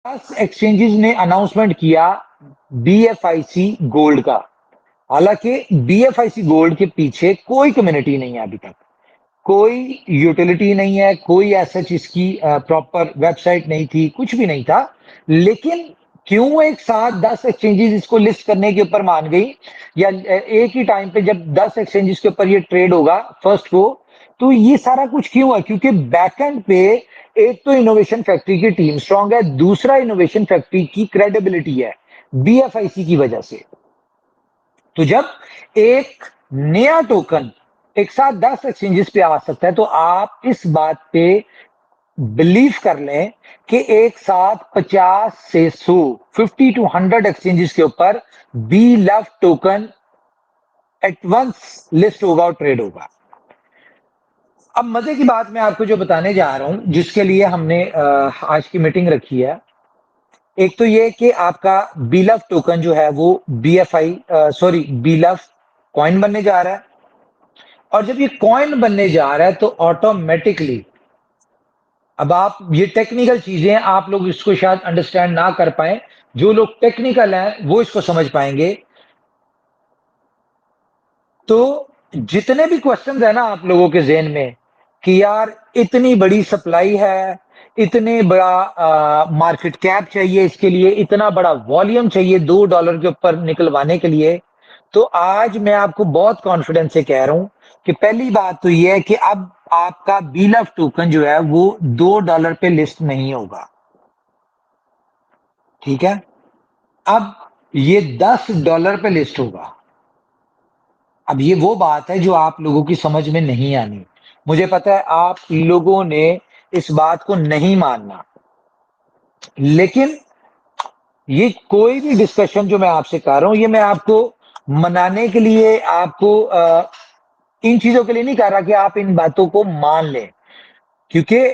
10 exchanges ने announcement किया बीएफआईसी gold का। हालांकि बीएफआईसी गोल्ड के पीछे कोई कम्युनिटी नहीं है अभी तक, कोई यूटिलिटी नहीं है, कोई ऐसा इसकी प्रॉपर वेबसाइट नहीं थी, कुछ भी नहीं था। लेकिन क्यों एक साथ 10 एक्सचेंजेस इसको लिस्ट करने के ऊपर मान गई, या एक ही टाइम पे जब 10 एक्सचेंजेस के ऊपर ये ट्रेड होगा फर्स्ट को, तो ये सारा कुछ क्यों है? क्योंकि बैकएंड पे एक तो इनोवेशन फैक्ट्री की टीम स्ट्रांग है, दूसरा इनोवेशन फैक्ट्री की क्रेडिबिलिटी है बीएफआईसी की वजह से। तो जब एक नया टोकन एक साथ 10 एक्सचेंजेस पे आ सकता है, तो आप इस बात पे बिलीव कर लें कि एक साथ 50 से 100, 50 टू 100 एक्सचेंजेस के ऊपर B love token at once list होगा और ट्रेड होगा। अब मजे की बात मैं आपको जो बताने जा रहा हूं, जिसके लिए हमने आज की मीटिंग रखी है, एक तो ये कि आपका बीलफ टोकन जो है वो बीएफआई सॉरी बीलफ कॉइन बनने जा रहा है। और जब ये कॉइन बनने जा रहा है तो ऑटोमेटिकली, अब आप ये टेक्निकल चीजें आप लोग इसको शायद अंडरस्टैंड ना कर पाए, जो लोग टेक्निकल हैं वो इसको समझ पाएंगे। तो जितने भी क्वेश्चंस है ना आप लोगों के जेहन में कि यार इतनी बड़ी सप्लाई है, इतने बड़ा मार्केट कैप चाहिए इसके लिए, इतना बड़ा वॉल्यूम चाहिए $2 के ऊपर निकलवाने के लिए, तो आज मैं आपको बहुत कॉन्फिडेंस से कह रहा हूं कि पहली बात तो यह है कि अब आपका बीलफ टोकन जो है वो $2 पे लिस्ट नहीं होगा। ठीक है, अब ये $10 पे लिस्ट होगा। अब ये वो बात है जो आप लोगों की समझ में नहीं आनी। मुझे पता है आप लोगों ने इस बात को नहीं मानना, लेकिन ये कोई भी डिस्कशन जो मैं आपसे कर रहा हूं, ये मैं आपको मनाने के लिए, आपको इन चीजों के लिए नहीं कह रहा कि आप इन बातों को मान लें, क्योंकि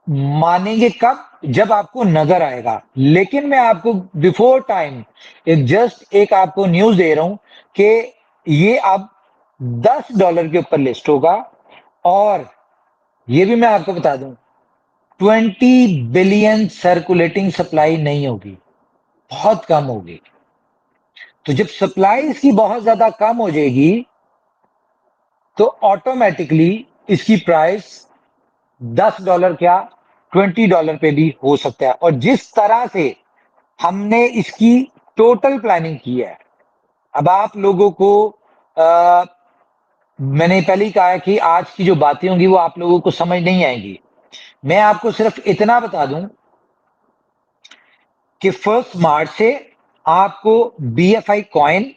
मानेंगे कब? जब आपको नजर आएगा। लेकिन मैं आपको बिफोर टाइम एक जस्ट एक आपको न्यूज दे रहा हूं कि ये अब $10 के ऊपर लिस्ट होगा। और ये भी मैं आपको बता दूं, 20 बिलियन सर्कुलेटिंग सप्लाई नहीं होगी, बहुत कम होगी। तो जब सप्लाई इसकी बहुत ज्यादा कम हो जाएगी, तो ऑटोमेटिकली इसकी प्राइस $10 क्या, $20 पे भी हो सकता है। और जिस तरह से हमने इसकी टोटल प्लानिंग की है, अब आप लोगों को आ, मैंने पहले ही कहा है कि आज की जो बातें होंगी वो आप लोगों को समझ नहीं आएंगी। मैं आपको सिर्फ इतना बता दूं कि 1 मार्च से आपको बीएफआई कॉइन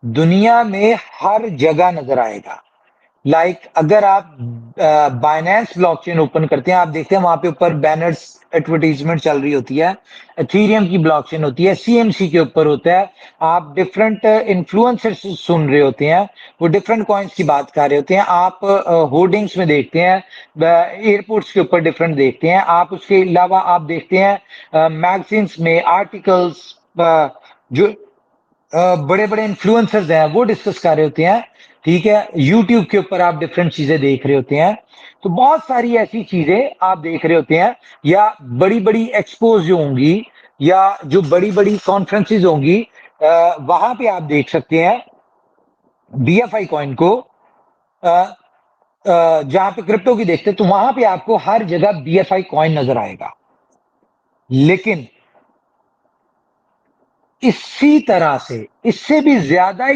दुनिया में हर जगह नजर आएगा। अगर आप बाइनेंस ब्लॉकचेन ओपन करते हैं, आप देखते हैं वहां पे ऊपर बैनर्स एडवर्टीजमेंट चल रही होती है। एथीरियम की ब्लॉकचेन होती है, सीएमसी के ऊपर होता है। आप डिफरेंट इन्फ्लुएंसर्स सुन रहे होते हैं, वो डिफरेंट कॉइन्स की बात कर रहे होते हैं। आप होर्डिंग्स में देखते हैं, एयरपोर्ट्स के ऊपर डिफरेंट देखते हैं। आप उसके अलावा आप देखते हैं मैगजीन्स में आर्टिकल्स, जो बड़े बड़े इन्फ्लुएंसर्स हैं वो डिस्कस कर रहे होते हैं। ठीक है, यूट्यूब के ऊपर आप डिफरेंट चीजें देख रहे होते हैं। तो बहुत सारी ऐसी चीजें आप देख रहे होते हैं, या बड़ी बड़ी एक्सपोज जो होंगी, या जो बड़ी बड़ी कॉन्फ्रेंसेज होंगी, वहां पे आप देख सकते हैं बीएफआई कॉइन को। जहां पे क्रिप्टो की देखते हैं, तो वहां पे आपको हर जगह बीएफआई कॉइन नजर आएगा। लेकिन इसी तरह से, इससे भी ज्यादा